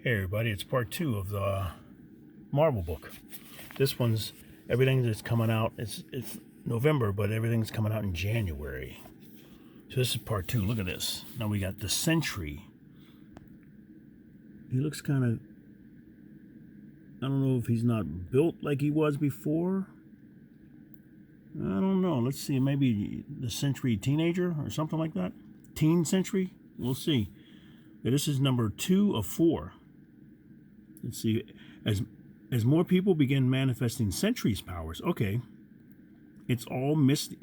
Hey everybody, it's part 2 of the Marvel book. This one's everything that's coming out. It's November, but everything's coming out in January. So this is part 2. Look at this. Now we got the Sentry. He looks kind of, I don't know if he's not built like he was before. I don't know. Let's see. Maybe the Sentry teenager or something like that. Teen Sentry. We'll see. This is number 2 of 4. Let's see. As more people begin manifesting Sentry's powers, okay. It's all Misty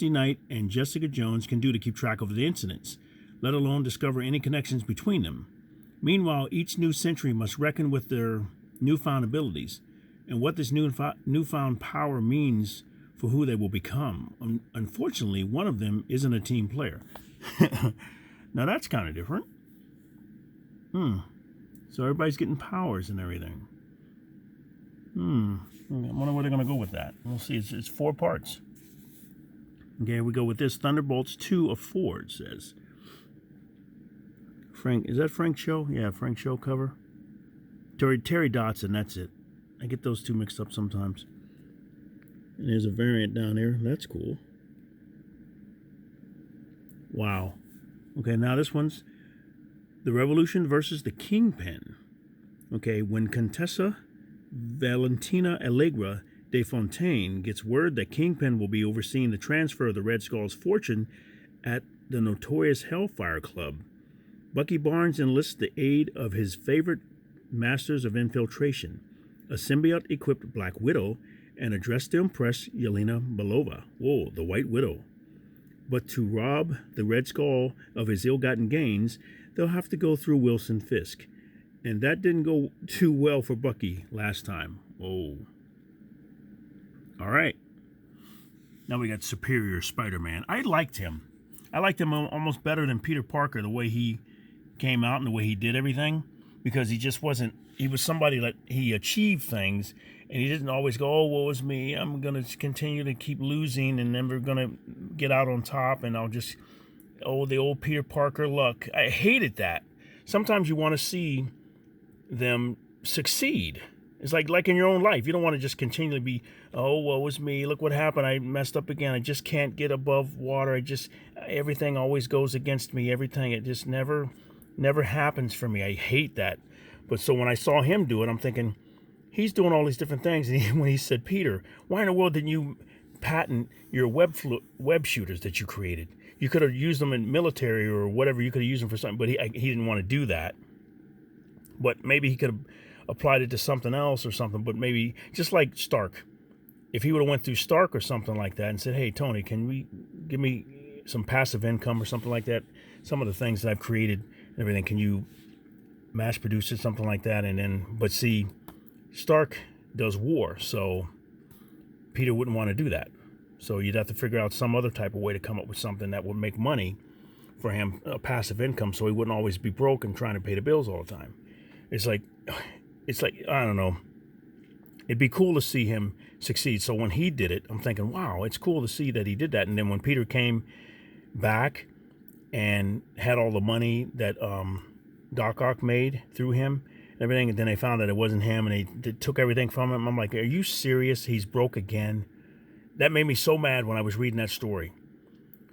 Knight and Jessica Jones can do to keep track of the incidents, let alone discover any connections between them. Meanwhile, each new Sentry must reckon with their newfound abilities and what this newfound power means for who they will become. Unfortunately, one of them isn't a team player. Now that's kind of different. So everybody's getting powers and everything. I wonder where they're going to go with that. We'll see. It's 4 parts. Okay, we go with this. Thunderbolts 2 of 4, it says. Frank, is that Frank Show? Yeah, Frank Show cover. Terry Dotson, that's it. I get those two mixed up sometimes. And there's a variant down here. That's cool. Wow. Okay, now this one's The Revolution versus the Kingpin. Okay, when Contessa Valentina Allegra de Fontaine gets word that Kingpin will be overseeing the transfer of the Red Skull's fortune at the notorious Hellfire Club, Bucky Barnes enlists the aid of his favorite masters of infiltration, a symbiote-equipped Black Widow and a dress-to-impress Yelena Belova. Whoa, the White Widow. But to rob the Red Skull of his ill-gotten gains, they'll have to go through Wilson Fisk. And that didn't go too well for Bucky last time. Oh. All right. Now we got Superior Spider-Man. I liked him. I liked him almost better than Peter Parker, the way he came out and the way he did everything. Because he just wasn't, he was somebody that he achieved things. And he didn't always go, oh, woe is me. I'm going to continue to keep losing and never going to get out on top. And I'll just, oh, the old Peter Parker luck. I hated that. Sometimes you want to see them succeed. It's like in your own life. You don't want to just continually be, oh, woe is me. Look what happened. I messed up again. I just can't get above water. Everything always goes against me. Everything. It just never happens for me. I hate that. But so when I saw him do it, I'm thinking, he's doing all these different things. And when he said, Peter, why in the world didn't you patent your web shooters that you created? You could have used them in military or whatever. You could have used them for something, but he didn't want to do that. But maybe he could have applied it to something else or something. But maybe just like Stark, if he would have went through Stark or something like that and said, hey, Tony, can we give me some passive income or something like that? Some of the things that I've created and everything, can you mass produce it, something like that? And then, but see, Stark does war, so Peter wouldn't want to do that. So you'd have to figure out some other type of way to come up with something that would make money for him, a passive income, so he wouldn't always be broke and trying to pay the bills all the time. It's like, I don't know. It'd be cool to see him succeed. So when he did it, I'm thinking, wow, it's cool to see that he did that. And then when Peter came back and had all the money that Doc Ock made through him and everything, and then they found that it wasn't him and they took everything from him. I'm like, are you serious? He's broke again. That made me so mad when I was reading that story.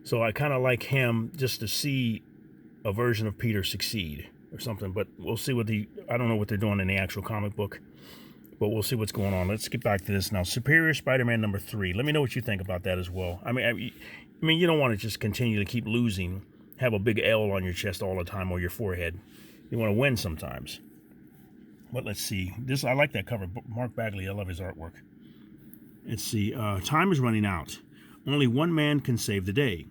So I kind of like him just to see a version of Peter succeed or something. But we'll see I don't know what they're doing in the actual comic book, but we'll see what's going on. Let's get back to this now. Superior Spider-Man number 3. Let me know what you think about that as well. I mean, you don't want to just continue to keep losing, have a big L on your chest all the time or your forehead. You want to win sometimes. But let's see. I like that cover. Mark Bagley, I love his artwork. Let's see. Time is running out. Only one man can save the day.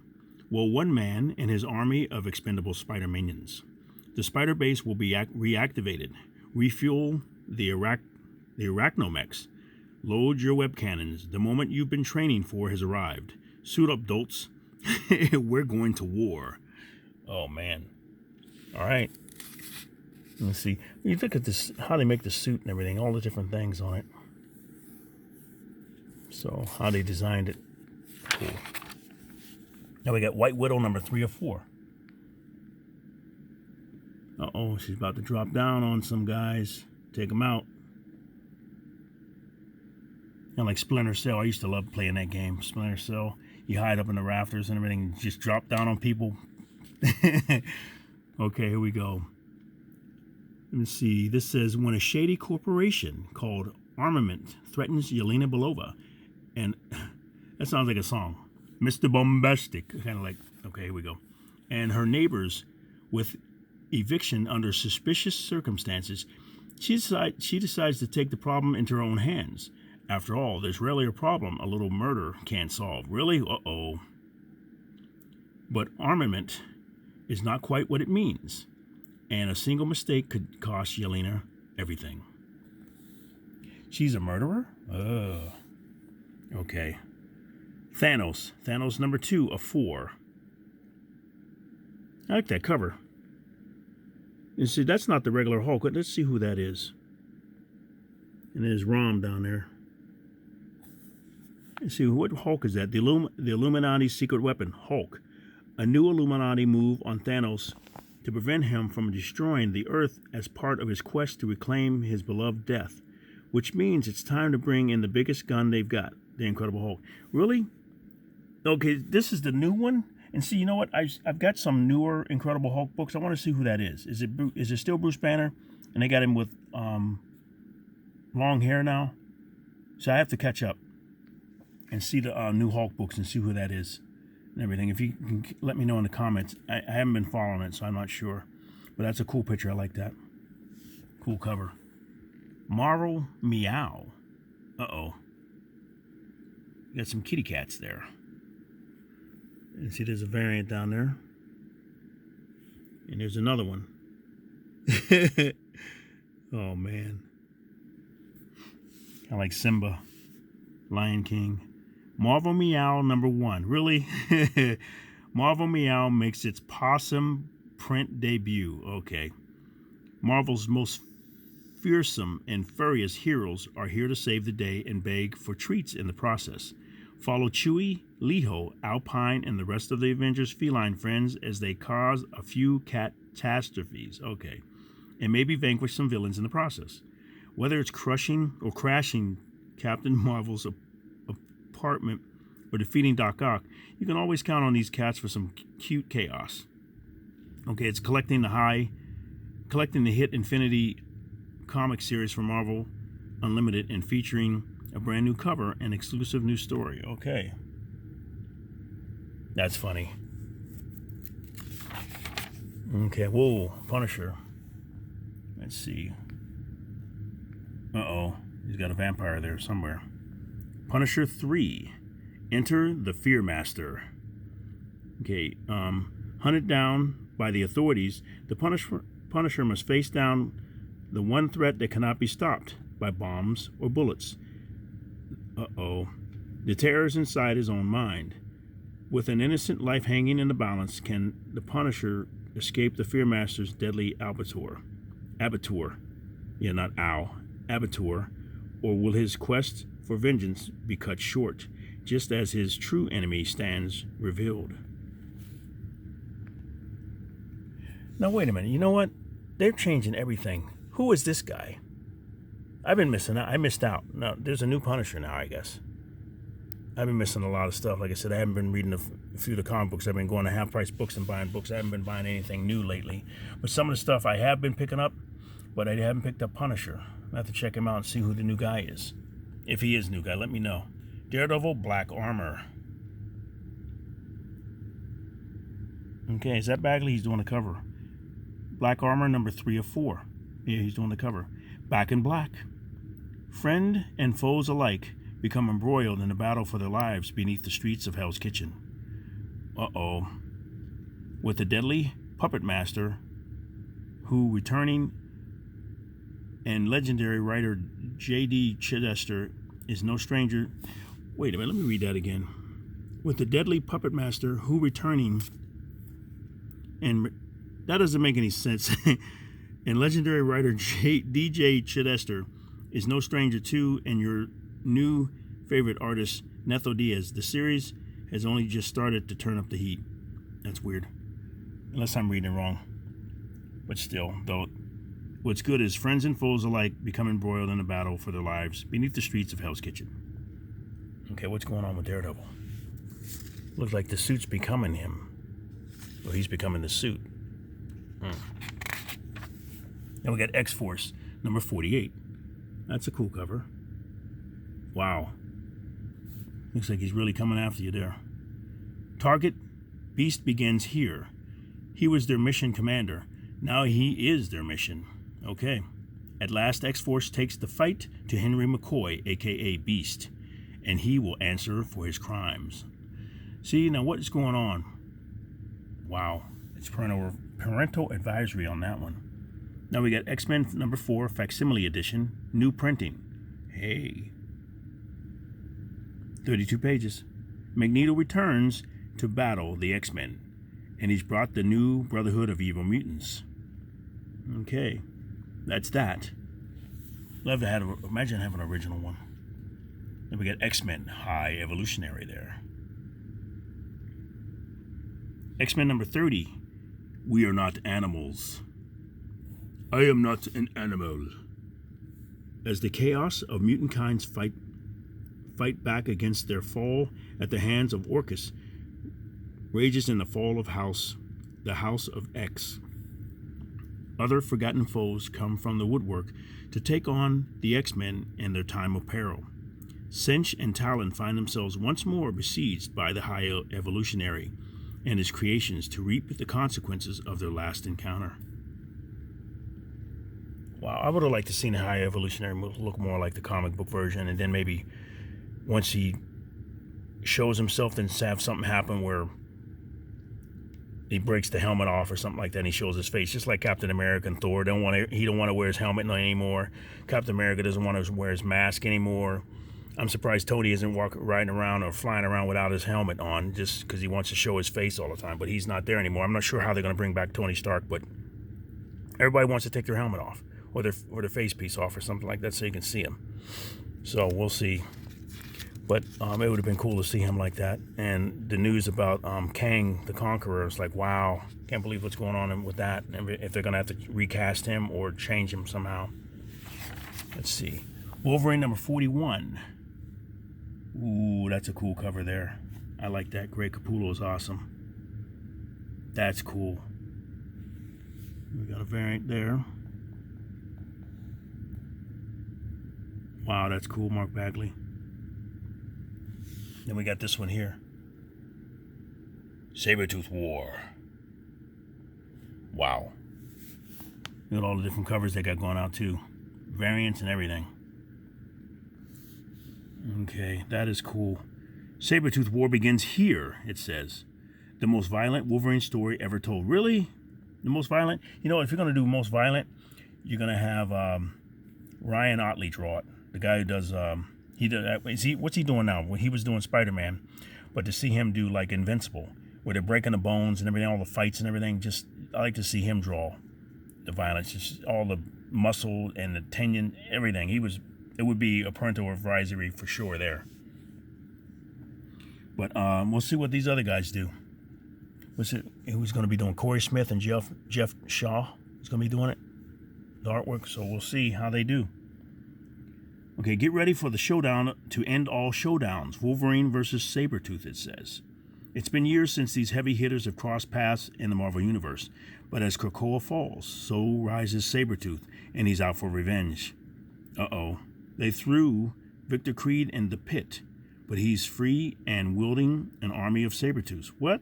Well, one man and his army of expendable spider minions. The spider base will be reactivated. Refuel the arachnomechs. Load your web cannons. The moment you've been training for has arrived. Suit up, dolts. We're going to war. Oh, man. All right. Let's see. You look at this, how they make the suit and everything, all the different things on it. So, how they designed it. Cool. Now we got White Widow number 3 of 4. Uh-oh, she's about to drop down on some guys. Take them out. And like Splinter Cell, I used to love playing that game. Splinter Cell, you hide up in the rafters and everything, just drop down on people. Okay, here we go. Let me see. This says, when a shady corporation called Armament threatens Yelena Belova, and that sounds like a song. Mr. Bombastic, kind of like, okay, here we go. And her neighbors with eviction under suspicious circumstances, she decides to take the problem into her own hands. After all, there's rarely a problem a little murder can't solve. Really? Uh-oh. But armament is not quite what it means, and a single mistake could cost Yelena everything. She's a murderer? Okay. Thanos. Thanos number 2 of 4. I like that cover. You see, that's not the regular Hulk. Let's see who that is. And there's Rom down there. Let's see, what Hulk is that? The Illuminati's secret weapon, Hulk. A new Illuminati move on Thanos to prevent him from destroying the Earth as part of his quest to reclaim his beloved death. Which means it's time to bring in the biggest gun they've got, the Incredible Hulk. Really? Okay, this is the new one? And see, you know what? I've got some newer Incredible Hulk books. I want to see who that is. Is it still Bruce Banner? And they got him with long hair now? So I have to catch up and see the new Hulk books and see who that is and everything. If you can let me know in the comments. I haven't been following it, so I'm not sure. But that's a cool picture. I like that. Cool cover. Marvel Meow. Uh-oh. Got some kitty cats there. And see, there's a variant down there. And there's another one. Oh, man. I like Simba. Lion King. Marvel Meow number 1. Really? Marvel Meow makes its possum print debut. Okay. Marvel's most fearsome and furious heroes are here to save the day and beg for treats in the process. Follow Chewie, Leho, Alpine, and the rest of the Avengers' feline friends as they cause a few catastrophes. Okay. And maybe vanquish some villains in the process. Whether it's crushing or crashing Captain Marvel's apartment or defeating Doc Ock, you can always count on these cats for some cute chaos. Okay, it's collecting the hit Infinity comic series from Marvel Unlimited and featuring a brand new cover and exclusive new story. Okay. That's funny. Okay, whoa, Punisher. Let's see. Uh-oh, he's got a vampire there somewhere. Punisher 3. Enter the Fear Master. Okay, hunted down by the authorities, the Punisher must face down the one threat that cannot be stopped by bombs or bullets. Uh-oh. The terror is inside his own mind. With an innocent life hanging in the balance, can the Punisher escape the Fear Master's deadly abattoir? Yeah, not owl. Abattoir. Or will his quest for vengeance be cut short, just as his true enemy stands revealed? Now, wait a minute. You know what? They're changing everything. Who is this guy? I've been missing out. I missed out. Now, there's a new Punisher now, I guess. I've been missing a lot of stuff. Like I said, I haven't been reading a few of the comic books. I've been going to half-price books and buying books. I haven't been buying anything new lately. But some of the stuff I have been picking up, but I haven't picked up Punisher. I have to check him out and see who the new guy is. If he is new guy, let me know. Daredevil, Black Armor. Okay, is that Bagley? He's doing the cover. Black Armor, number 3 of 4. Yeah, he's doing the cover. Back in Black. Friend and foes alike become embroiled in a battle for their lives beneath the streets of Hell's Kitchen. Uh-oh. With the deadly puppet master who returning and legendary writer J.D. Chidester is no stranger. Wait a minute, let me read that again. With the deadly puppet master who returning and that doesn't make any sense. And legendary writer D.J. Chidester is no stranger to, and your new favorite artist, Netho Diaz. The series has only just started to turn up the heat. That's weird. Unless I'm reading it wrong. But still, though, what's good is friends and foes alike become embroiled in a battle for their lives beneath the streets of Hell's Kitchen. Okay, what's going on with Daredevil? Looks like the suit's becoming him. Or he's becoming the suit. Then we got X-Force, number 48. That's a cool cover. Wow. Looks like he's really coming after you there. Target, Beast begins here. He was their mission commander. Now he is their mission. Okay. At last, X-Force takes the fight to Henry McCoy, a.k.a. Beast, and he will answer for his crimes. See, now what is going on? Wow. It's parental advisory on that one. Now we got X-Men number 4, Facsimile Edition, new printing. Hey. 32 pages. Magneto returns to battle the X-Men, and he's brought the new Brotherhood of Evil Mutants. Okay, that's that. Love to imagine having an original one. Then we got X-Men High Evolutionary there. X-Men number 30, We Are Not Animals. I am not an animal. As the chaos of mutant kinds fight back against their fall at the hands of Orcus, rages in the fall of the House of X. Other forgotten foes come from the woodwork to take on the X-Men in their time of peril. Cinch and Talon find themselves once more besieged by the High Evolutionary and his creations to reap the consequences of their last encounter. Wow, I would have liked to see the High Evolutionary look more like the comic book version, and then maybe once he shows himself, then have something happen where he breaks the helmet off or something like that, and he shows his face, just like Captain America and Thor. He don't want to wear his helmet anymore. Captain America doesn't want to wear his mask anymore. I'm surprised Tony isn't riding around or flying around without his helmet on, just because he wants to show his face all the time. But he's not there anymore. I'm not sure how they're going to bring back Tony Stark, but everybody wants to take their helmet off or their face piece off or something like that so you can see him. So we'll see. But it would have been cool to see him like that. And the news about Kang the Conqueror is like, wow, can't believe what's going on with that. And if they're going to have to recast him or change him somehow. Let's see. Wolverine number 41. Ooh, that's a cool cover there. I like that. Greg Capullo is awesome. That's cool. We got a variant there. Wow, that's cool, Mark Bagley. Then we got this one here. Sabertooth War. Wow. Look at all the different covers they got going out too. Variants and everything. Okay, that is cool. Sabertooth War begins here, it says. The most violent Wolverine story ever told. Really? The most violent? You know, if you're going to do most violent, you're going to have Ryan Ottley draw it. The guy who does... what's he doing now? Well, he was doing SpiderMan, but to see him do like Invincible, where they're breaking the bones and everything, all the fights and everything, I like to see him draw the violence, just all the muscle and the tendon, everything. It would be a parental advisory for sure there. But we'll see what these other guys do. Who's going to be doing? Corey Smith and Jeff Shaw is going to be doing it, the artwork. So we'll see how they do. Okay, get ready for the showdown to end all showdowns. Wolverine versus Sabertooth, it says. It's been years since these heavy hitters have crossed paths in the Marvel Universe. But as Krakoa falls, so rises Sabertooth, and he's out for revenge. Uh-oh. They threw Victor Creed in the pit, but he's free and wielding an army of Sabertooths. What?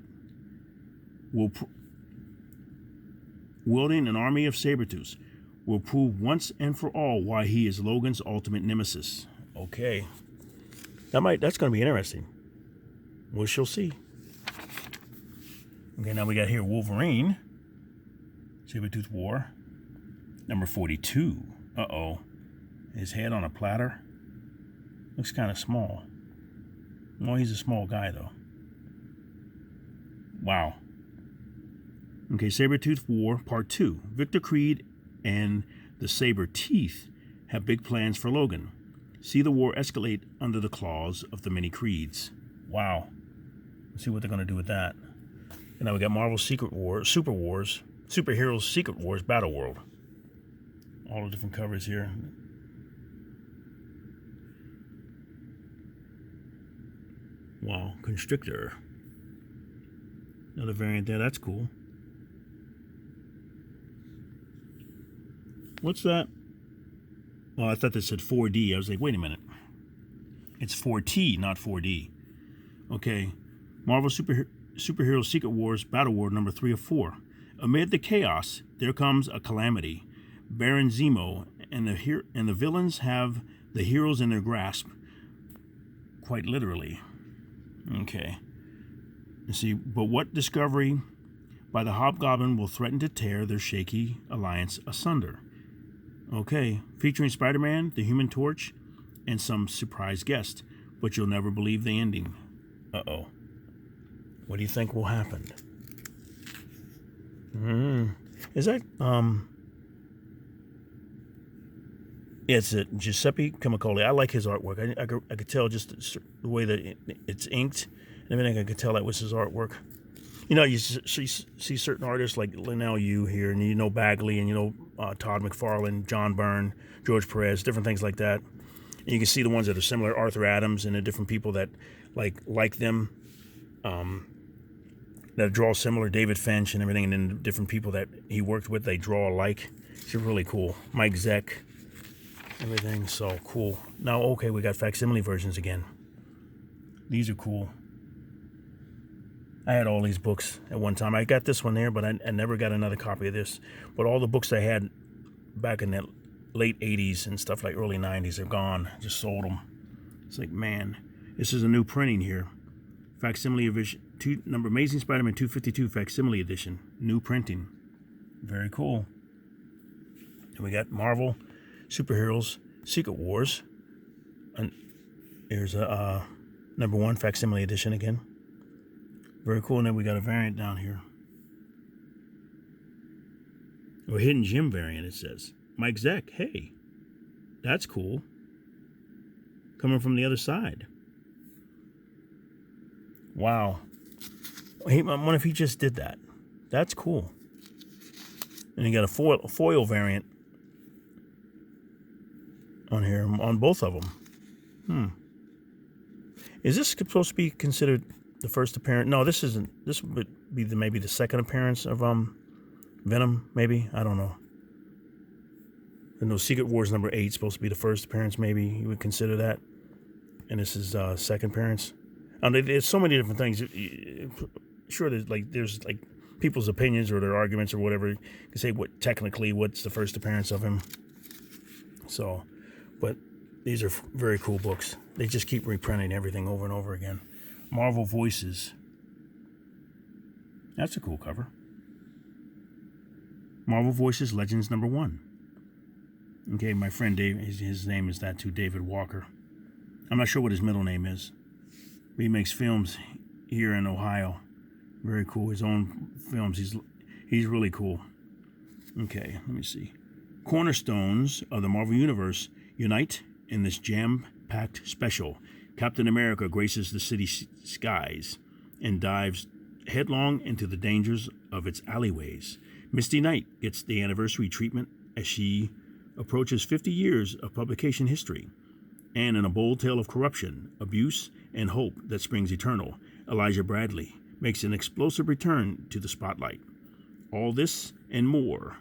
Wielding an army of Sabertooths will prove once and for all why he is Logan's ultimate nemesis. Okay. That's going to be interesting. We shall see. Okay, now we got here Wolverine. Sabertooth War. Number 42. Uh-oh. His head on a platter. Looks kind of small. Well, he's a small guy, though. Wow. Okay, Sabertooth War, Part 2. Victor Creed and the Saber Teeth have big plans for Logan. See the war escalate under the claws of the many Creeds. Wow. Let's see what they're going to do with that. And now we got Marvel Super Wars, Superheroes Secret Wars Battle World. All the different covers here. Wow, Constrictor. Another variant there, that's cool. What's that? Oh, I thought this said 4D. I was like, wait a minute. It's 4T, not 4D. Okay. Marvel Superheroes Secret Wars Battle World number 3 of 4. Amid the chaos, there comes a calamity. Baron Zemo and the villains have the heroes in their grasp. Quite literally. Okay. You see, but what discovery by the Hobgoblin will threaten to tear their shaky alliance asunder? Okay, featuring Spider-Man, the Human Torch, and some surprise guest, but you'll never believe the ending. Uh-oh. What do you think will happen? Is that, it's Giuseppe Camicoli. I like his artwork. I could tell just the way that it's inked and everything. I could tell that was his artwork. You know, you see certain artists like Linnell Yu here, and you know Bagley, and you know Todd McFarlane, John Byrne, George Perez, different things like that. And you can see the ones that are similar, Arthur Adams, and the different people that like them, that draw similar, David Finch and everything, and then the different people that he worked with, they draw alike. It's really cool. Mike Zeck, everything, so cool. Now, okay, we got facsimile versions again. These are cool. I had all these books at one time. I got this one there, but I never got another copy of this. But all the books I had back in the late 80s and stuff like early 90s are gone. Just sold them. It's like, man, this is a new printing here. Facsimile edition, Amazing Spider-Man 252 facsimile edition. New printing. Very cool. And we got Marvel Superheroes Secret Wars. And here's a number 1 facsimile edition again. Very cool. And then we got a variant down here. Or Hidden Gem variant, it says. Mike Zeck. Hey, that's cool. Coming from the other side. Wow. I wonder if he just did that. That's cool. And you got a foil variant on here, on both of them. Is this supposed to be considered the first appearance? No, this isn't. This would be maybe the second appearance of Venom, maybe. I don't know. And those Secret Wars number 8 is supposed to be the first appearance, maybe you would consider that. And this is second appearance. There's so many different things. Sure, there's people's opinions or their arguments or whatever. You can say what's the first appearance of him. So, but these are very cool books. They just keep reprinting everything over and over again. Marvel Voices. That's a cool cover. Marvel Voices Legends number 1. Okay, my friend Dave, his name is that too, David Walker. I'm not sure what his middle name is. But he makes films here in Ohio. Very cool. His own films. He's really cool. Okay, let me see. Cornerstones of the Marvel Universe unite in this jam-packed special. Captain America graces the city skies and dives headlong into the dangers of its alleyways. Misty Knight gets the anniversary treatment as she approaches 50 years of publication history. And in a bold tale of corruption, abuse, and hope that springs eternal, Elijah Bradley makes an explosive return to the spotlight. All this and more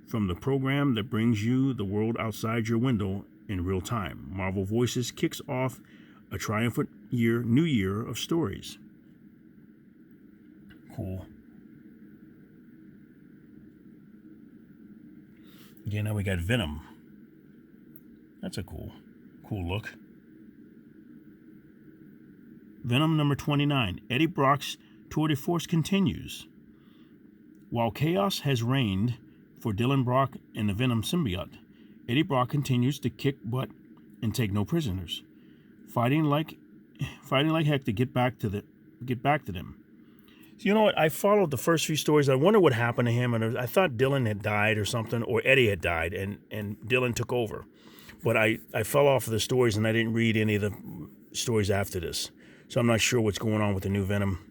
from the program that brings you the world outside your window in real time. Marvel Voices kicks off a triumphant new year of stories. Cool. Again, now we got Venom. That's a cool look. Venom number 29. Eddie Brock's tour de force continues. While chaos has reigned for Dylan Brock and the Venom symbiote, Eddie Brock continues to kick butt and take no prisoners, fighting like heck to get back to them. So you know what? I followed the first few stories. I wonder what happened to him, and I thought Dylan had died or something, or Eddie had died, and Dylan took over. But I fell off of the stories, and I didn't read any of the stories after this. So I'm not sure what's going on with the new Venom.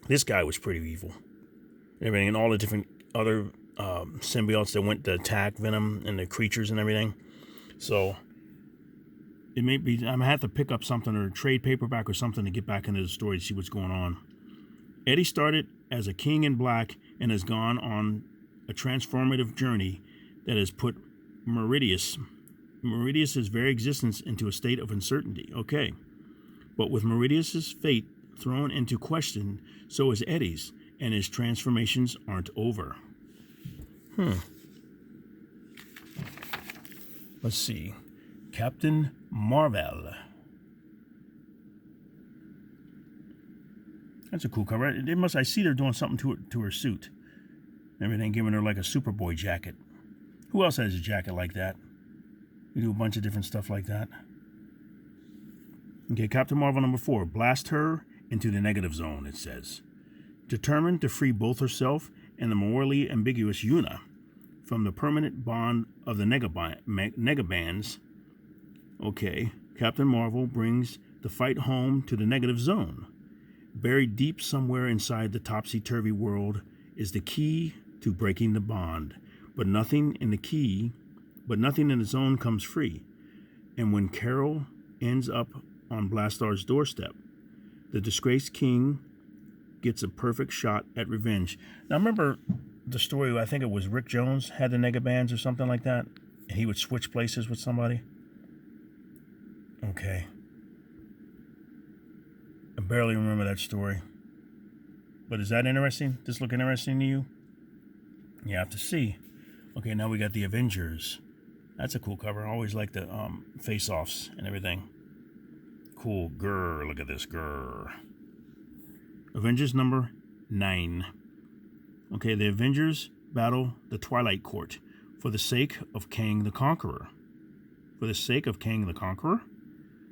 This guy was pretty evil. Everything, and all the different other symbiotes that went to attack Venom and the creatures and everything. So it may be, I'm gonna have to pick up something or a trade paperback or something to get back into the story to see what's going on. Eddie started as a king in black and has gone on a transformative journey that has put Meridius's very existence into a state of uncertainty. Okay. But with Meridius's fate thrown into question, so is Eddie's, and his transformations aren't over. Let's see. Captain Marvel. That's a cool cover. I see they're doing something to her suit. Everything, giving her like a Superboy jacket. Who else has a jacket like that? You do a bunch of different stuff like that. Okay, Captain Marvel number 4. Blast her into the negative zone, it says. Determined to free both herself and the morally ambiguous Yuna from the permanent bond of the Negabands. Okay, Captain Marvel brings the fight home to the negative zone. Buried deep somewhere inside the topsy-turvy world is the key to breaking the bond. But nothing in the zone comes free. And when Carol ends up on Blastar's doorstep, the disgraced king gets a perfect shot at revenge. Now remember the story, I think it was Rick Jones had the Negabands or something like that, and he would switch places with somebody. Okay. I barely remember that story. But is that interesting? This look interesting to you? You have to see. Okay, now we got the Avengers. That's a cool cover. I always like the face-offs and everything. Cool. Grr, look at this. Grr. Avengers number 9. Okay, the Avengers battle the Twilight Court for the sake of Kang the Conqueror. For the sake of Kang the Conqueror?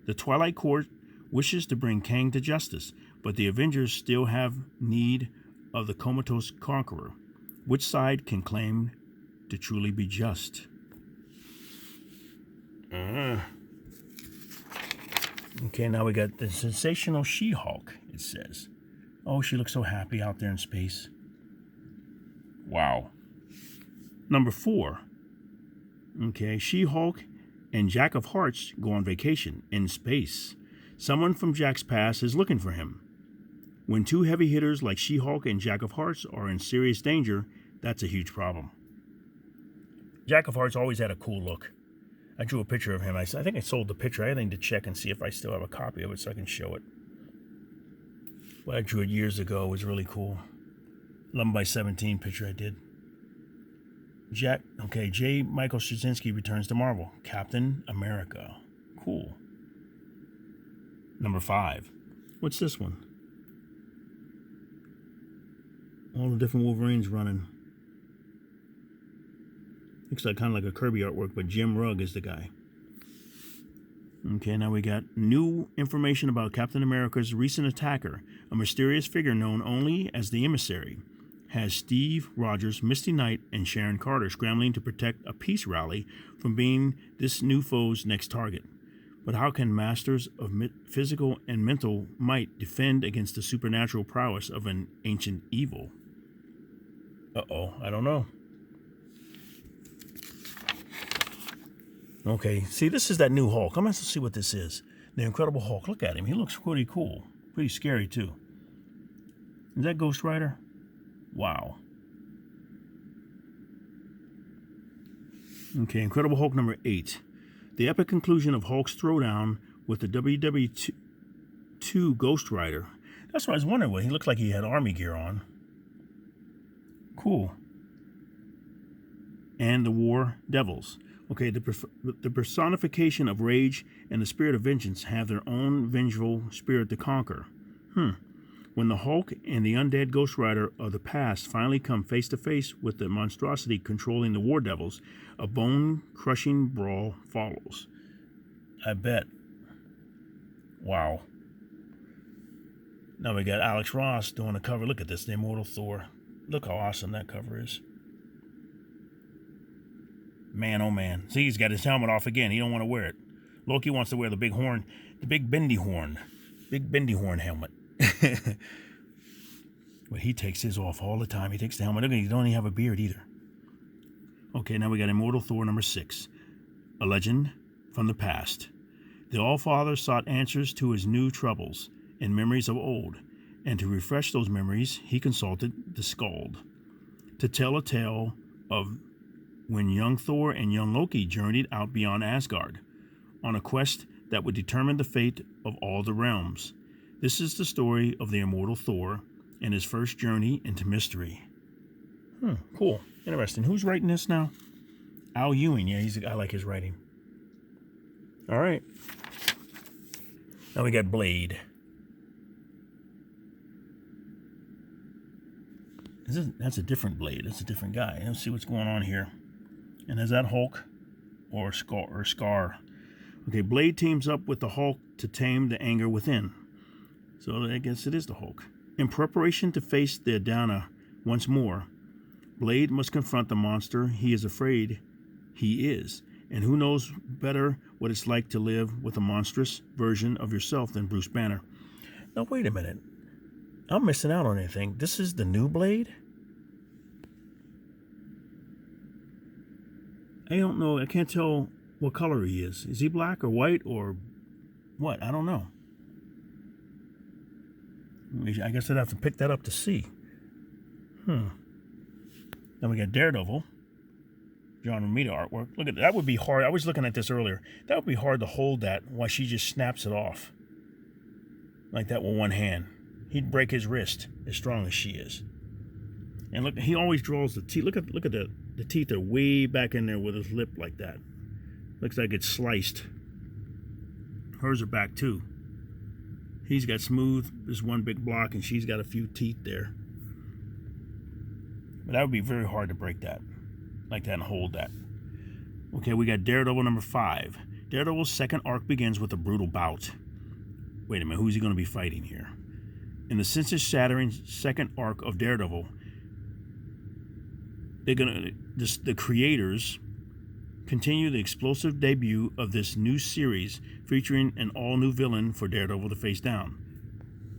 The Twilight Court wishes to bring Kang to justice, but the Avengers still have need of the comatose Conqueror. Which side can claim to truly be just? Okay, now we got the sensational She-Hulk, it says. Oh, she looks so happy out there in space. Wow. Number 4. Okay, She-Hulk and Jack of Hearts go on vacation in space. Someone from Jack's past is looking for him. When two heavy hitters like She-Hulk and Jack of Hearts are in serious danger, that's a huge problem. Jack of Hearts always had a cool look. I drew a picture of him. I think I sold the picture. I need to check and see if I still have a copy of it so I can show it. But I drew it years ago. It was really cool. 11x17 picture I did. J. Michael Straczynski returns to Marvel. Captain America. Cool. Number 5. What's this one? All the different Wolverines running. Looks like kind of like a Kirby artwork, but Jim Rugg is the guy. Okay, now we got new information about Captain America's recent attacker. A mysterious figure known only as the Emissary has Steve Rogers, Misty Knight, and Sharon Carter scrambling to protect a peace rally from being this new foe's next target. But how can masters of physical and mental might defend against the supernatural prowess of an ancient evil? Uh-oh, I don't know. Okay, see, this is that new Hulk. I'm going to see what this is. The Incredible Hulk. Look at him. He looks pretty cool. Pretty scary, too. Is that Ghost Rider? Wow. Okay, Incredible Hulk number 8. The epic conclusion of Hulk's throwdown with the WW2 Ghost Rider. That's what I was wondering. He looked like he had army gear on. Cool. And the War Devils. Okay, the personification of rage and the spirit of vengeance have their own vengeful spirit to conquer. When the Hulk and the undead Ghost Rider of the past finally come face to face with the monstrosity controlling the War Devils, a bone-crushing brawl follows. I bet. Wow. Now we got Alex Ross doing a cover. Look at this, the Immortal Thor. Look how awesome that cover is. Man, oh man. See, he's got his helmet off again. He don't want to wear it. Loki wants to wear the big horn, the big bendy horn. Big bendy horn helmet. But he takes his off all the time. He takes the helmet. Look, he don't even have a beard either. Okay, now we got Immortal Thor number 6. A legend from the past. The All-Father sought answers to his new troubles and memories of old, and to refresh those memories, he consulted the Skald to tell a tale of when young Thor and young Loki journeyed out beyond Asgard on a quest that would determine the fate of all the realms. This is the story of the immortal Thor and his first journey into mystery. Cool. Interesting. Who's writing this now? Al Ewing. Yeah, I like his writing. All right. Now we got Blade. That's a different Blade. That's a different guy. Let's see what's going on here. And is that Hulk or Scar? Okay, Blade teams up with the Hulk to tame the anger within. So I guess it is the Hulk. In preparation to face the Adana once more, Blade must confront the monster he is afraid he is. And who knows better what it's like to live with a monstrous version of yourself than Bruce Banner. Now, wait a minute. I'm missing out on anything. This is the new Blade? I don't know. I can't tell what color he is. Is he black or white or what? I don't know. I guess I'd have to pick that up to see. Then we got Daredevil. John Romita artwork. Look at that. That would be hard. I was looking at this earlier. That would be hard to hold that while she just snaps it off. Like that with one hand. He'd break his wrist as strong as she is. And look, he always draws the teeth. Look at the teeth are way back in there with his lip like that. Looks like it's sliced. Hers are back too. He's got smooth, there's one big block, and she's got a few teeth there. But that would be very hard to break that. Like that and hold that. Okay, we got Daredevil number 5. Daredevil's second arc begins with a brutal bout. Wait a minute, who's he going to be fighting here? In the sense-shattering second arc of Daredevil, the creators continue the explosive debut of this new series featuring an all-new villain for Daredevil to face down.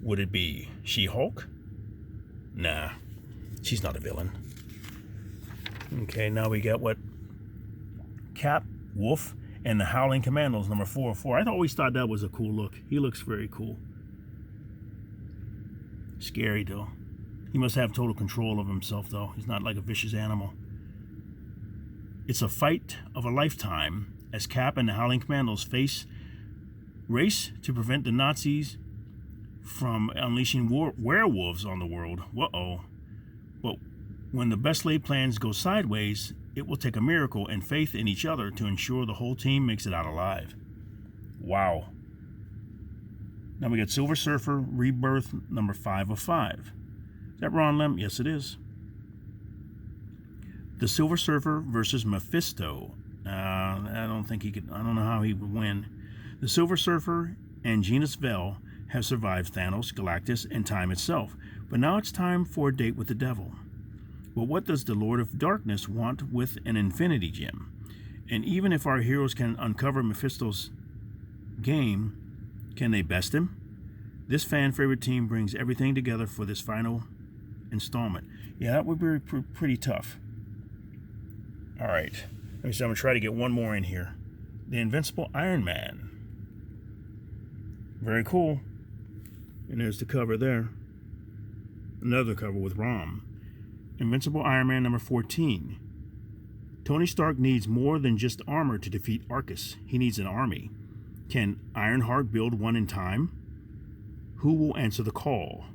Would it be She-Hulk? Nah, she's not a villain. Okay, now we got what? Cap, Wolf, and the Howling Commandos, number 404. I always thought that was a cool look. He looks very cool. Scary, though. He must have total control of himself, though. He's not like a vicious animal. It's a fight of a lifetime as Cap and the Howling Commandos race to prevent the Nazis from unleashing werewolves on the world. Uh-oh. But when the best laid plans go sideways, it will take a miracle and faith in each other to ensure the whole team makes it out alive. Wow. Now we got Silver Surfer Rebirth number 5 of 5. Is that Ron Lim? Yes, it is. The Silver Surfer versus Mephisto. I don't think he could. I don't know how he would win. The Silver Surfer and Genus Vell have survived Thanos, Galactus, and time itself. But now it's time for a date with the devil. But what does the Lord of Darkness want with an Infinity Gem? And even if our heroes can uncover Mephisto's game, can they best him? This fan favorite team brings everything together for this final installment. Yeah, that would be pretty tough. All right. Let me see. I'm going to try to get one more in here. The Invincible Iron Man. Very cool. And there's the cover there. Another cover with Rom. Invincible Iron Man number 14. Tony Stark needs more than just armor to defeat Arcus. He needs an army. Can Ironheart build one in time? Who will answer the call?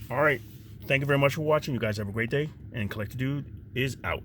All right. Thank you very much for watching. You guys have a great day. And Collector Dude is out.